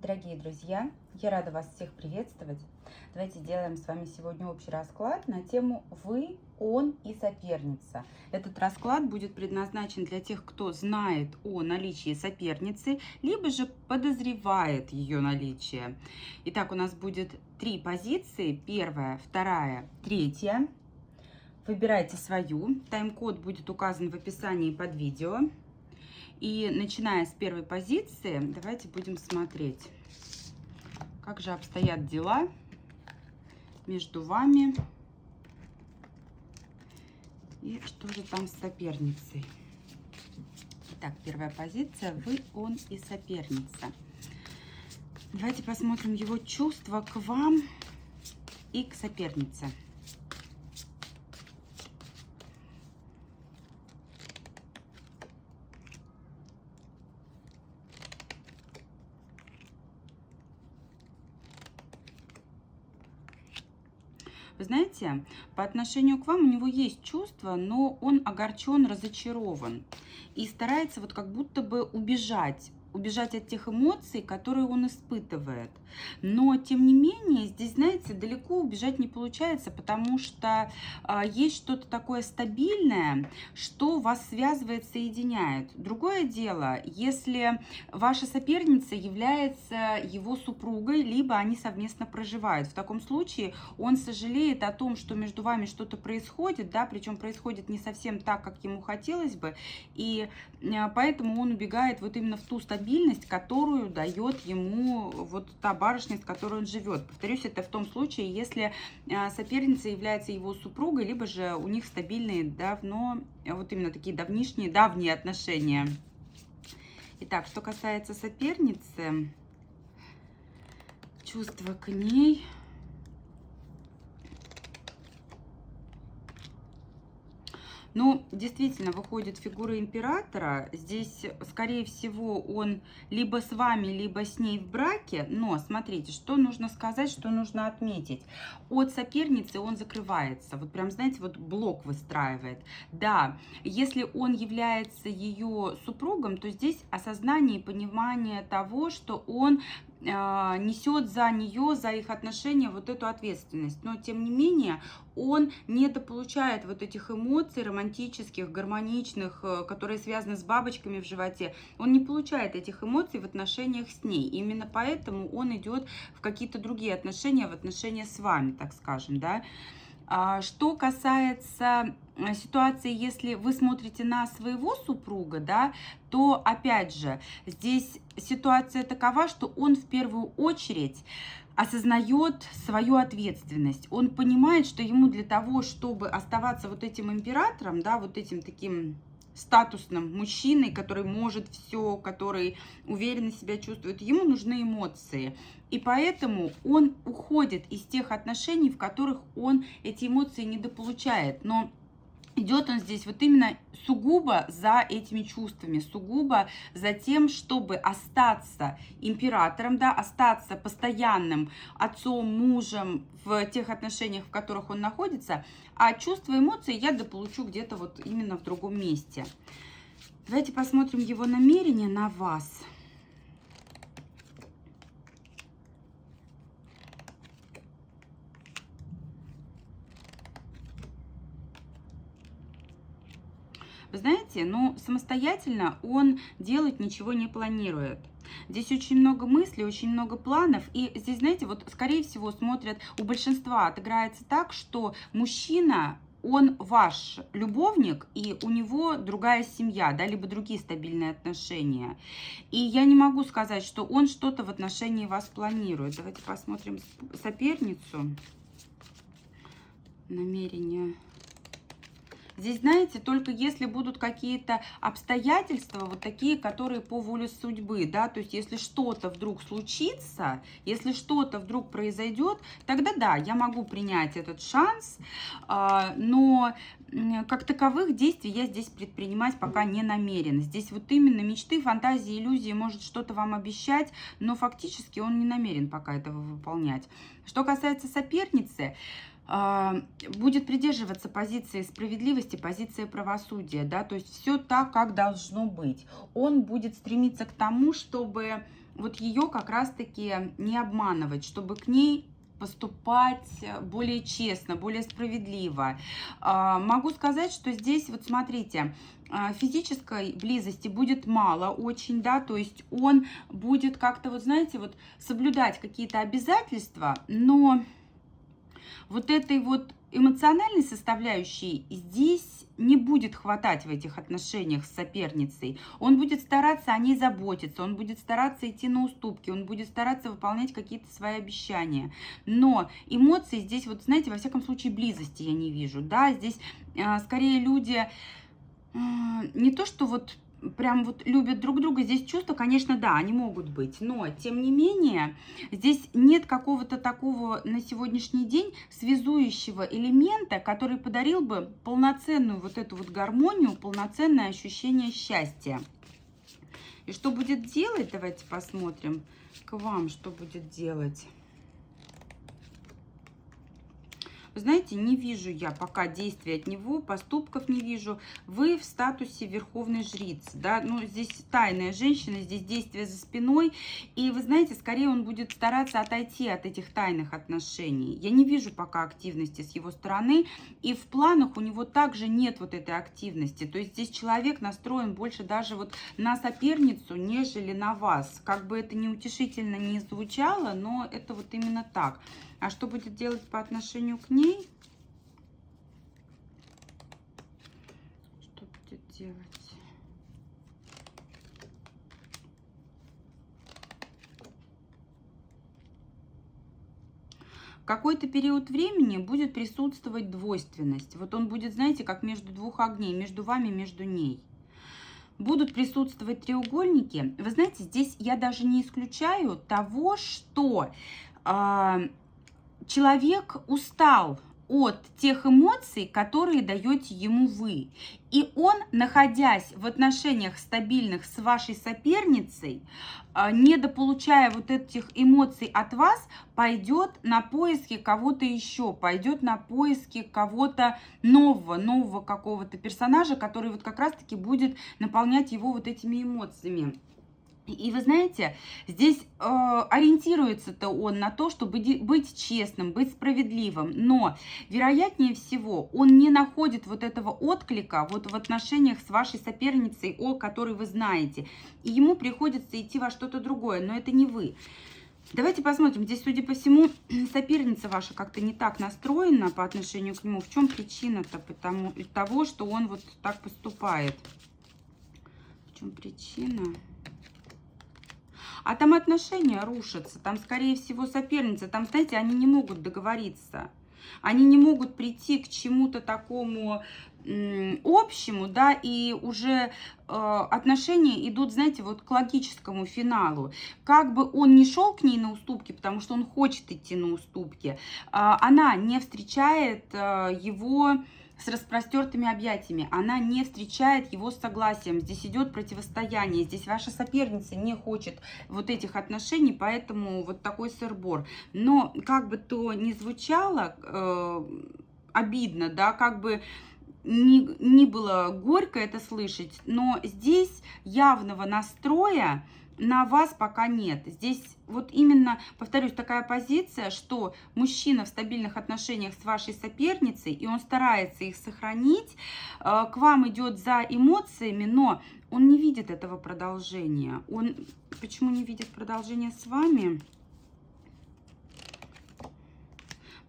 Дорогие друзья, я рада вас всех приветствовать. Давайте сделаем с вами сегодня общий расклад на тему «Вы, он и соперница». Этот расклад будет предназначен для тех, кто знает о наличии соперницы, либо же подозревает ее наличие. Итак, у нас будет 3 позиции. Первая, вторая, третья. Выбирайте свою. Тайм-код будет указан в описании под видео. И начиная с первой позиции, давайте будем смотреть, как же обстоят дела между вами и что же там с соперницей. Итак, первая позиция: вы, он и соперница. Давайте посмотрим его чувства к вам и к сопернице. Вы знаете, по отношению к вам у него есть чувство, но он огорчен, разочарован и старается вот как будто бы убежать от тех эмоций, которые он испытывает. Но, тем не менее, здесь, знаете, далеко убежать не получается, потому что есть что-то такое стабильное, что вас связывает, соединяет. Другое дело, если ваша соперница является его супругой, либо они совместно проживают. В таком случае он сожалеет о том, что между вами что-то происходит, да, причем происходит не совсем так, как ему хотелось бы, и поэтому он убегает вот именно в ту стабильность, которую дает ему вот та барышня, с которой он живет. Повторюсь, это в том случае, если соперница является его супругой, либо же у них стабильные давно, вот именно такие давние отношения. Итак, что касается соперницы, чувства к ней. Ну, действительно, выходит фигура императора. Здесь, скорее всего, он либо с вами, либо с ней в браке. Но, смотрите, что нужно сказать, что нужно отметить. От соперницы он закрывается. Вот прям, знаете, вот блок выстраивает. Да, если он является ее супругом, то здесь осознание и понимание того, что он несет за нее, за их отношения вот эту ответственность. Но, тем не менее, он недополучает вот этих эмоций романтических, гармоничных, которые связаны с бабочками в животе. Он не получает этих эмоций в отношениях с ней. Именно поэтому он идет в какие-то другие отношения, в отношения с вами, так скажем, да. Что касается ситуации, если вы смотрите на своего супруга, да, то, опять же, здесь ситуация такова, что он в первую очередь осознает свою ответственность. Он понимает, что ему для того, чтобы оставаться вот этим императором, да, вот этим таким статусным мужчиной, который может все, который уверенно себя чувствует, ему нужны эмоции. И поэтому он уходит из тех отношений, в которых он эти эмоции недополучает. Но идет он здесь вот именно сугубо за этими чувствами, сугубо за тем, чтобы остаться императором, да, остаться постоянным отцом, мужем в тех отношениях, в которых он находится, а чувства, эмоции я дополучу где-то вот именно в другом месте. Давайте посмотрим его намерения на вас. Вы знаете, ну, самостоятельно он делать ничего не планирует. Здесь очень много мыслей, очень много планов. И здесь, знаете, вот, скорее всего, смотрят, у большинства отыграется так, что мужчина, он ваш любовник, и у него другая семья, да, либо другие стабильные отношения. И я не могу сказать, что он что-то в отношении вас планирует. Давайте посмотрим соперницу. Намерения. Здесь, знаете, только если будут какие-то обстоятельства, вот такие, которые по воле судьбы, да, то есть если что-то вдруг случится, если что-то вдруг произойдет, тогда да, я могу принять этот шанс, но как таковых действий я здесь предпринимать пока не намерена. Здесь вот именно мечты, фантазии, иллюзии, может что-то вам обещать, но фактически он не намерен пока этого выполнять. Что касается соперницы, будет придерживаться позиции справедливости, позиции правосудия, да, то есть все так, как должно быть. Он будет стремиться к тому, чтобы вот ее как раз-таки не обманывать, чтобы к ней поступать более честно, более справедливо. Могу сказать, что здесь, вот смотрите, физической близости будет мало очень, да, то есть он будет как-то, вот знаете, вот соблюдать какие-то обязательства, но вот этой вот эмоциональной составляющей здесь не будет хватать в этих отношениях с соперницей. Он будет стараться о ней заботиться, он будет стараться идти на уступки, он будет стараться выполнять какие-то свои обещания. Но эмоции здесь, вот знаете, во всяком случае близости я не вижу. Да, здесь скорее люди не то, что вот прям вот любят друг друга, здесь чувства, конечно, да, они могут быть, но, тем не менее, здесь нет какого-то такого на сегодняшний день связующего элемента, который подарил бы полноценную вот эту вот гармонию, полноценное ощущение счастья. И что будет делать, давайте посмотрим к вам, что будет делать. Вы знаете, не вижу я пока действий от него, поступков не вижу. Вы в статусе верховной жрицы, да, ну, здесь тайная женщина, здесь действие за спиной. И вы знаете, скорее он будет стараться отойти от этих тайных отношений. Я не вижу пока активности с его стороны. И в планах у него также нет вот этой активности. То есть здесь человек настроен больше даже вот на соперницу, нежели на вас. Как бы это неутешительно не звучало, но это вот именно так. А что будет делать по отношению к ней? Что будет делать? Какой-то период времени будет присутствовать двойственность. Вот он будет, знаете, как между двух огней, между вами, между ней. Будут присутствовать треугольники. Вы знаете, здесь я даже не исключаю того, что человек устал от тех эмоций, которые даете ему вы. И он, находясь в отношениях стабильных с вашей соперницей, недополучая вот этих эмоций от вас, пойдет на поиски кого-то еще, пойдет на поиски кого-то нового какого-то персонажа, который вот как раз-таки будет наполнять его вот этими эмоциями. И вы знаете, здесь ориентируется-то он на то, чтобы быть честным, быть справедливым. Но, вероятнее всего, он не находит вот этого отклика вот в отношениях с вашей соперницей, о которой вы знаете. И ему приходится идти во что-то другое, но это не вы. Давайте посмотрим. Здесь, судя по всему, соперница ваша как-то не так настроена по отношению к нему. В чем причина-то того, что он вот так поступает? В чем причина? А там отношения рушатся, там, скорее всего, соперница. Там, знаете, они не могут договориться. Они не могут прийти к чему-то такому общему, да, и уже отношения идут, знаете, вот к логическому финалу. Как бы он не шел к ней на уступки, потому что он хочет идти на уступки, она не встречает его с распростертыми объятиями, она не встречает его с согласием. Здесь идет противостояние, здесь ваша соперница не хочет вот этих отношений, поэтому вот такой сыр-бор. Но как бы то ни звучало обидно, да, как бы не было горько это слышать, но здесь явного настроя на вас пока нет. Здесь вот именно, повторюсь, такая позиция, что мужчина в стабильных отношениях с вашей соперницей, и он старается их сохранить, к вам идет за эмоциями, но он не видит этого продолжения. Он почему не видит продолжения с вами?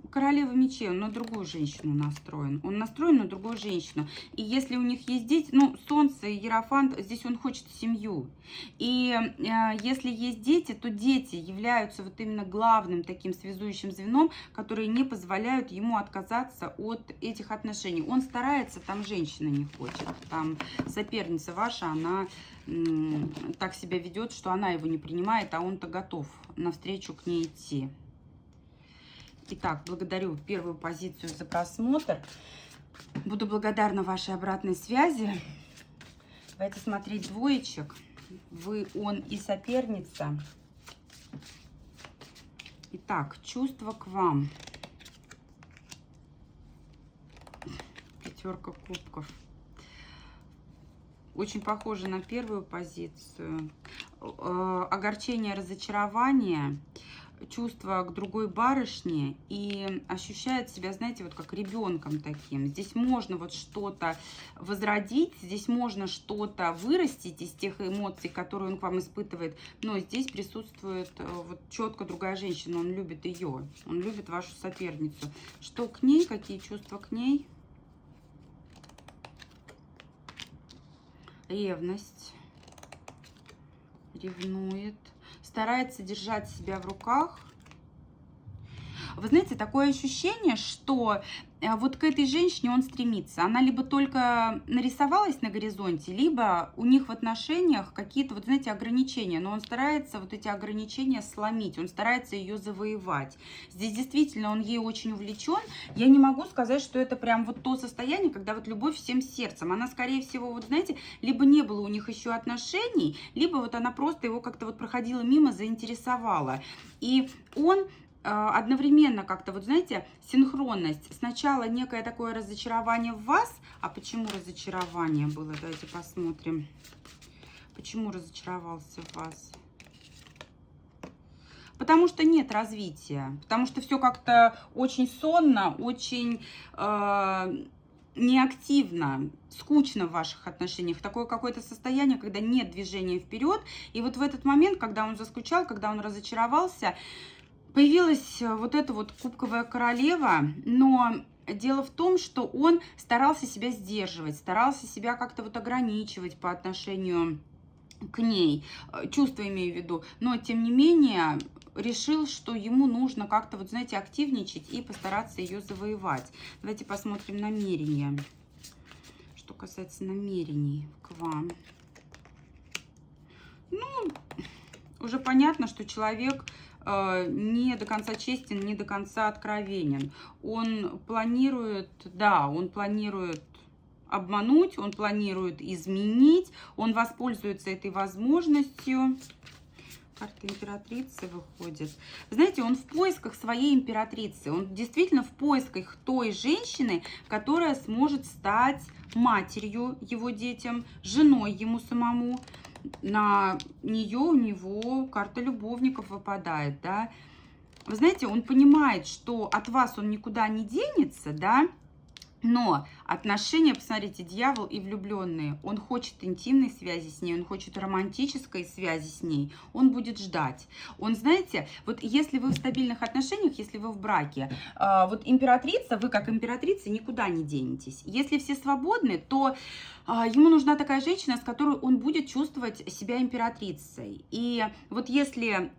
Королева мечей, он на другую женщину настроен. Он настроен на другую женщину. И если у них есть дети, ну, Солнце, Иерофант, здесь он хочет семью. И если есть дети, то дети являются вот именно главным таким связующим звеном, которые не позволяют ему отказаться от этих отношений. Он старается, там женщина не хочет. Там соперница ваша, она так себя ведет, что она его не принимает, а он-то готов навстречу к ней идти. Итак, благодарю первую позицию за просмотр. Буду благодарна вашей обратной связи. Давайте смотреть двоечек. Вы, он и соперница. Итак, чувства к вам. Пятерка кубков. Очень похоже на первую позицию. огорчение, разочарование, чувство к другой барышне и ощущает себя, знаете, вот как ребенком таким. Здесь можно вот что-то возродить, здесь можно что-то вырастить из тех эмоций, которые он к вам испытывает, но здесь присутствует вот четко другая женщина, он любит ее, он любит вашу соперницу. Что к ней, какие чувства к ней? Ревность, ревнует, старается держать себя в руках. Вы знаете, такое ощущение, что вот к этой женщине он стремится. Она либо только нарисовалась на горизонте, либо у них в отношениях какие-то, вот знаете, ограничения. Но он старается вот эти ограничения сломить, он старается ее завоевать. Здесь действительно он ей очень увлечен. Я не могу сказать, что это прям вот то состояние, когда вот любовь всем сердцем. Она, скорее всего, вот знаете, либо не было у них еще отношений, либо вот она просто его как-то вот проходила мимо, заинтересовала. И он одновременно как-то, вот знаете, синхронность. Сначала некое такое разочарование в вас. А почему разочарование было? Давайте посмотрим. Почему разочаровался в вас? Потому что нет развития. Потому что все как-то очень сонно, очень неактивно, скучно в ваших отношениях. Такое какое-то состояние, когда нет движения вперед. И вот в этот момент, когда он заскучал, когда он разочаровался, появилась вот эта вот кубковая королева, но дело в том, что он старался себя сдерживать, старался себя как-то вот ограничивать по отношению к ней, чувства имею в виду, но тем не менее решил, что ему нужно как-то, вот знаете, активничать и постараться ее завоевать. Давайте посмотрим намерения. Что касается намерений к вам. Ну, уже понятно, что человек не до конца честен, не до конца откровенен. Он планирует, да, он планирует обмануть, он планирует изменить, он воспользуется этой возможностью. Карта императрицы выходит. Знаете, он в поисках своей императрицы. Он действительно в поисках той женщины, которая сможет стать матерью его детям, женой ему самому. На нее у него карта любовников выпадает, да. Вы знаете, он понимает, что от вас он никуда не денется, да, но отношения, посмотрите, дьявол и влюбленные, он хочет интимной связи с ней, он хочет романтической связи с ней, он будет ждать. Он, знаете, вот если вы в стабильных отношениях, если вы в браке, вот императрица, вы как императрица никуда не денетесь. Если все свободны, то ему нужна такая женщина, с которой он будет чувствовать себя императрицей. И вот если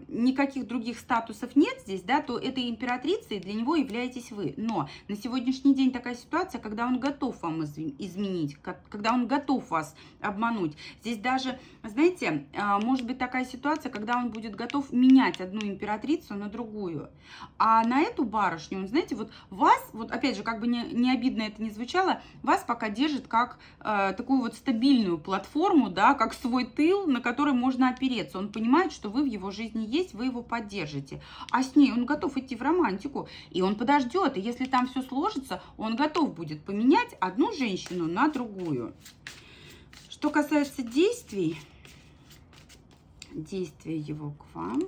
никаких других статусов нет здесь, да, то этой императрицей для него являетесь вы. Но на сегодняшний день такая ситуация, когда он готов вам изменить, когда он готов вас обмануть. Здесь даже, знаете, может быть такая ситуация, когда он будет готов менять одну императрицу на другую. А на эту барышню, он, знаете, вот вас, вот опять же, как бы не обидно это ни звучало, вас пока держит как такую вот стабильную платформу, да, как свой тыл, на который можно опереться. Он понимает, что вы в его жизни есть, вы его поддержите. А с ней он готов идти в романтику, и он подождет. И если там все сложится, он готов будет поменять одну женщину на другую. Что касается действий, действия его к вам.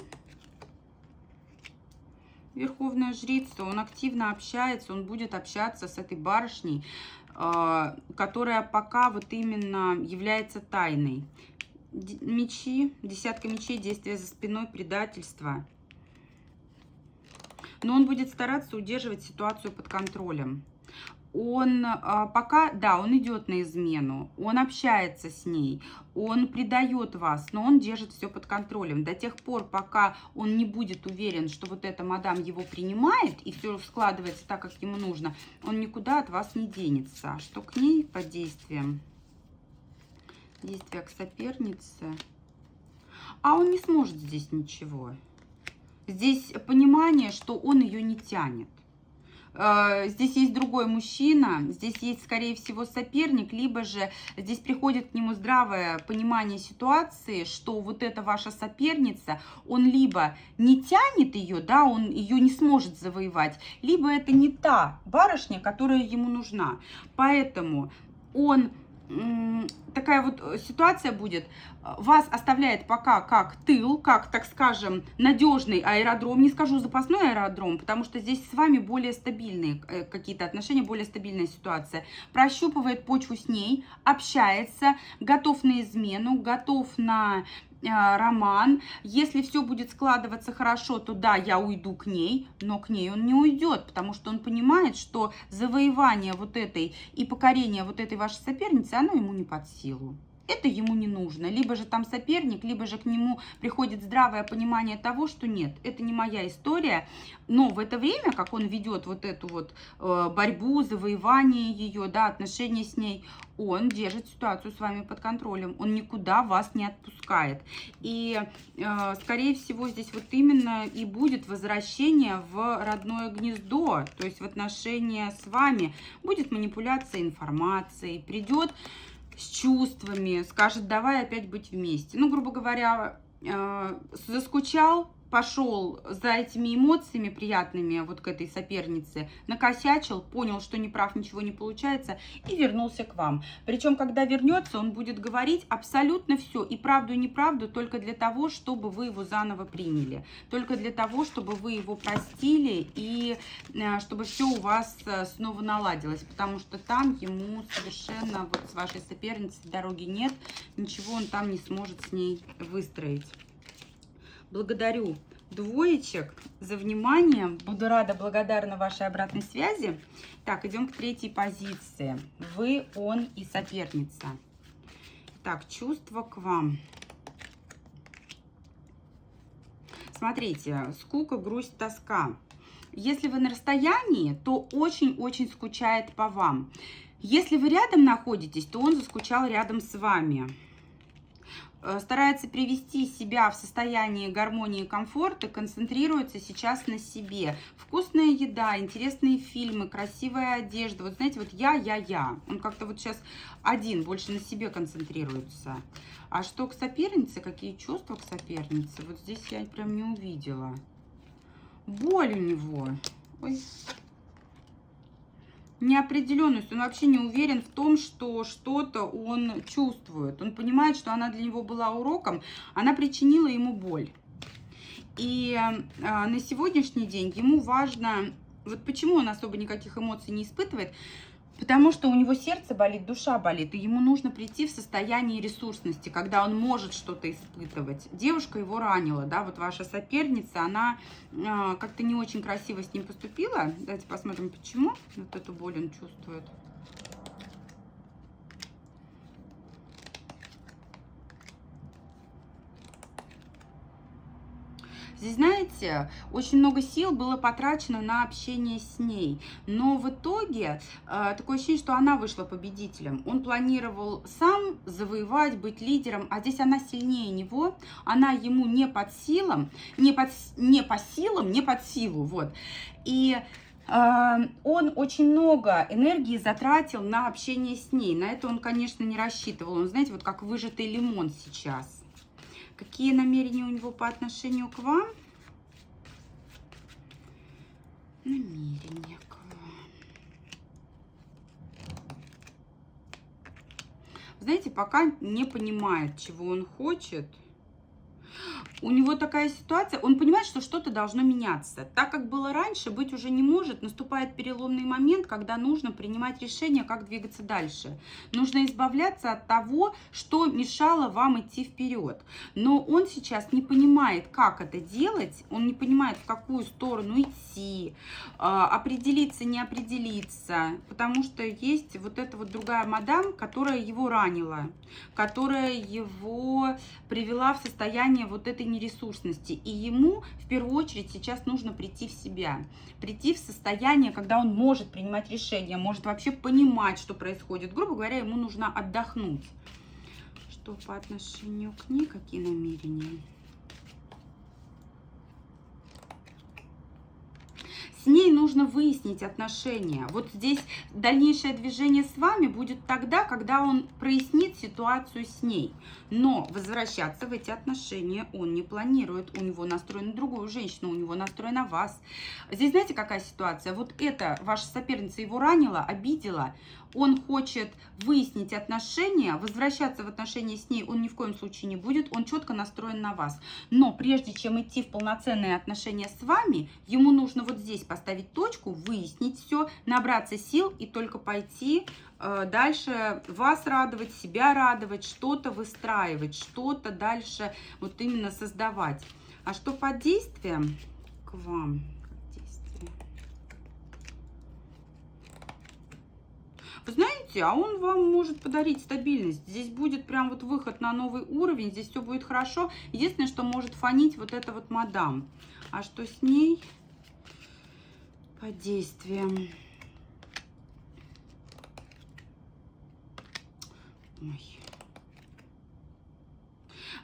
Верховная жрица, он активно общается, он будет общаться с этой барышней, которая пока вот именно является тайной. Мечи, десятка мечей, действия за спиной, предательство. Но он будет стараться удерживать ситуацию под контролем. Он пока, да, он идет на измену, он общается с ней, он предает вас, но он держит все под контролем. До тех пор, пока он не будет уверен, что вот эта мадам его принимает и все складывается так, как ему нужно, он никуда от вас не денется. Что к ней по действиям? Действия к сопернице. А он не сможет здесь ничего. Здесь понимание, что он ее не тянет. Здесь есть другой мужчина, здесь есть, скорее всего, соперник, либо же здесь приходит к нему здравое понимание ситуации, что вот эта ваша соперница, он либо не тянет ее, да, он ее не сможет завоевать, либо это не та барышня, которая ему нужна. Поэтому он такая вот ситуация будет, вас оставляет пока как тыл, как, так скажем, надежный аэродром, не скажу запасной аэродром, потому что здесь с вами более стабильные какие-то отношения, более стабильная ситуация. Прощупывает почву с ней, общается, готов на измену, готов на роман. Если все будет складываться хорошо, то да, я уйду к ней, но к ней он не уйдет, потому что он понимает, что завоевание вот этой и покорение вот этой вашей соперницы, оно ему не под силу. Это ему не нужно. Либо же там соперник, либо же к нему приходит здравое понимание того, что нет, это не моя история. Но в это время, как он ведет вот эту вот борьбу, завоевание ее, да, отношения с ней, он держит ситуацию с вами под контролем. Он никуда вас не отпускает. И, скорее всего, здесь вот именно и будет возвращение в родное гнездо, то есть в отношения с вами. Будет манипуляция информацией, придет с чувствами, скажет, давай опять быть вместе. Ну, грубо говоря, заскучал, пошел за этими эмоциями приятными вот к этой сопернице, накосячил, понял, что не прав, ничего не получается, и вернулся к вам. Причем, когда вернется, он будет говорить абсолютно все, и правду, и неправду, только для того, чтобы вы его заново приняли, только для того, чтобы вы его простили, и чтобы все у вас снова наладилось, потому что там ему совершенно, вот с вашей соперницей дороги нет, ничего он там не сможет с ней выстроить. Благодарю двоечек за внимание. Буду рада, благодарна вашей обратной связи. Так, идем к третьей позиции. Вы, он и соперница. Так, чувства к вам. Смотрите, скука, грусть, тоска. Если вы на расстоянии, то очень-очень скучает по вам. Если вы рядом находитесь, то он заскучал рядом с вами. Старается привести себя в состояние гармонии и комфорта, концентрируется сейчас на себе. Вкусная еда, интересные фильмы, красивая одежда. Вот знаете, вот я. Он как-то вот сейчас один, больше на себе концентрируется. А что к сопернице, какие чувства к сопернице? Вот здесь я прям не увидела. Боль у него. Ой. Неопределенность, он вообще не уверен в том, что что-то он чувствует. Он понимает, что она для него была уроком, она причинила ему боль. И на сегодняшний день ему важно, вот почему он особо никаких эмоций не испытывает, потому что у него сердце болит, душа болит, и ему нужно прийти в состояние ресурсности, когда он может что-то испытывать. Девушка его ранила, да, вот ваша соперница, она как-то не очень красиво с ним поступила. Давайте посмотрим, почему вот эту боль он чувствует. Здесь, знаете, очень много сил было потрачено на общение с ней, но в итоге такое ощущение, что она вышла победителем. Он планировал сам завоевать, быть лидером, а здесь она сильнее него, она ему не под силам, не по силам, не под силу, вот. И он очень много энергии затратил на общение с ней. На это он, конечно, не рассчитывал. Он, знаете, вот как выжатый лимон сейчас. Какие намерения у него по отношению к вам? Намерения к вам. Знаете, пока не понимает, чего он хочет. У него такая ситуация, он понимает, что что-то должно меняться. Так как было раньше, быть уже не может, наступает переломный момент, когда нужно принимать решение, как двигаться дальше. Нужно избавляться от того, что мешало вам идти вперед. Но он сейчас не понимает, как это делать, он не понимает, в какую сторону идти, определиться, не определиться, потому что есть вот эта вот другая мадам, которая его ранила, которая его привела в состояние вот этой нересурсности. И ему в первую очередь сейчас нужно прийти в себя, прийти в состояние, когда он может принимать решения, может вообще понимать, что происходит. Грубо говоря, ему нужно отдохнуть. Что по отношению к ней, какие намерения? С ней нужно выяснить отношения. Вот здесь дальнейшее движение с вами будет тогда, когда он прояснит ситуацию с ней. Но возвращаться в эти отношения он не планирует. У него настроена другую женщину, у него настроена вас. Здесь знаете, какая ситуация? Вот эта ваша соперница его ранила, обидела. он хочет выяснить отношения, возвращаться в отношения с ней он ни в коем случае не будет, он четко настроен на вас. Но прежде чем идти в полноценные отношения с вами, ему нужно вот здесь поставить точку, выяснить все, набраться сил и только пойти дальше вас радовать, себя радовать, что-то выстраивать, что-то дальше вот именно создавать. А что по действиям к вам? Вы знаете, а он вам может подарить стабильность. Здесь будет прям вот выход на новый уровень, здесь все будет хорошо. Единственное, что может фонить вот это вот мадам. А что с ней по действиям? Ой.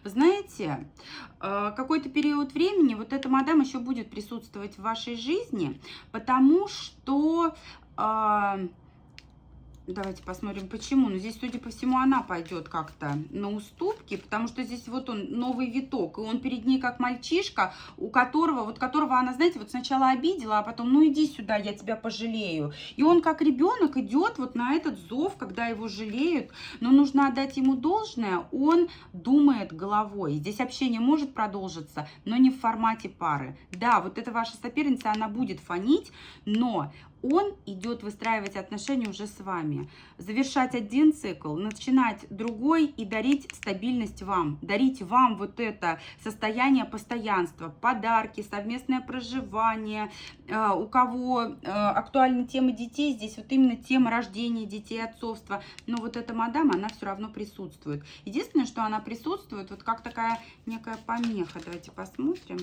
Вы знаете, какой-то период времени вот эта мадам еще будет присутствовать в вашей жизни, потому что... Давайте посмотрим, почему. Но здесь, судя по всему, она пойдет как-то на уступки, потому что здесь вот он, новый виток, и он перед ней как мальчишка, у которого она, знаете, вот сначала обидела, а потом, ну иди сюда, я тебя пожалею. И он как ребенок идет вот на этот зов, когда его жалеют, но нужно отдать ему должное, он думает головой. Здесь общение может продолжиться, но не в формате пары. Да, вот эта ваша соперница, она будет фонить, но... он идет выстраивать отношения уже с вами, завершать один цикл, начинать другой и дарить стабильность вам, дарить вам вот это состояние постоянства, подарки, совместное проживание. У кого актуальны темы детей, здесь вот именно тема рождения детей, отцовства, но вот эта мадам, она все равно присутствует. Единственное, что она присутствует, вот как такая некая помеха. Давайте посмотрим.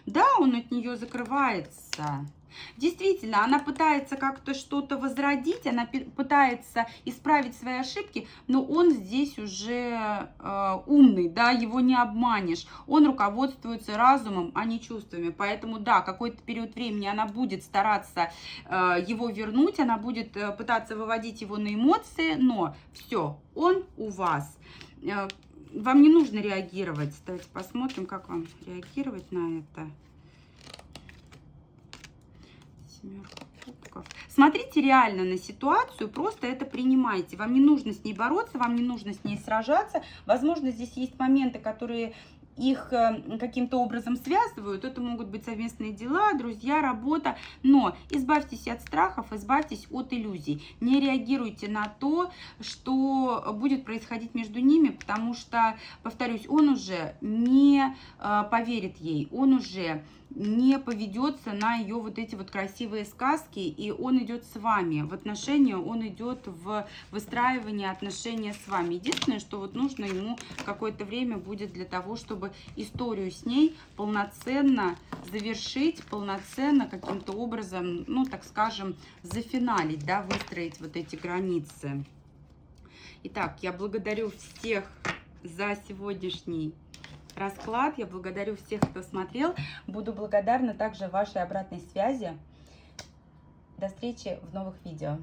Да, он от нее закрывается. Действительно, она пытается как-то что-то возродить, она пытается исправить свои ошибки, но он здесь уже умный, да, его не обманешь. Он руководствуется разумом, а не чувствами. Поэтому, да, какой-то период времени она будет стараться его вернуть, она будет пытаться выводить его на эмоции, но все, он у вас. Вам не нужно реагировать. Давайте посмотрим, как вам реагировать на это. Семерка кубков. Смотрите реально на ситуацию, просто это принимайте. Вам не нужно с ней бороться, вам не нужно с ней сражаться. Возможно, здесь есть моменты, которые их каким-то образом связывают. Это могут быть совместные дела, друзья, работа. Но избавьтесь от страхов, избавьтесь от иллюзий. Не реагируйте на то, что будет происходить между ними, потому что, повторюсь, он уже не поверит ей, он уже не поведется на ее вот эти вот красивые сказки, и он идет с вами в отношения, он идет в выстраивание отношения с вами. Единственное, что вот нужно ему какое-то время будет для того, чтобы историю с ней полноценно завершить, полноценно каким-то образом, ну, так скажем, зафиналить, да, выстроить вот эти границы. Итак, я благодарю всех за сегодняшний расклад. Я благодарю всех, кто смотрел. Буду благодарна также вашей обратной связи. До встречи в новых видео.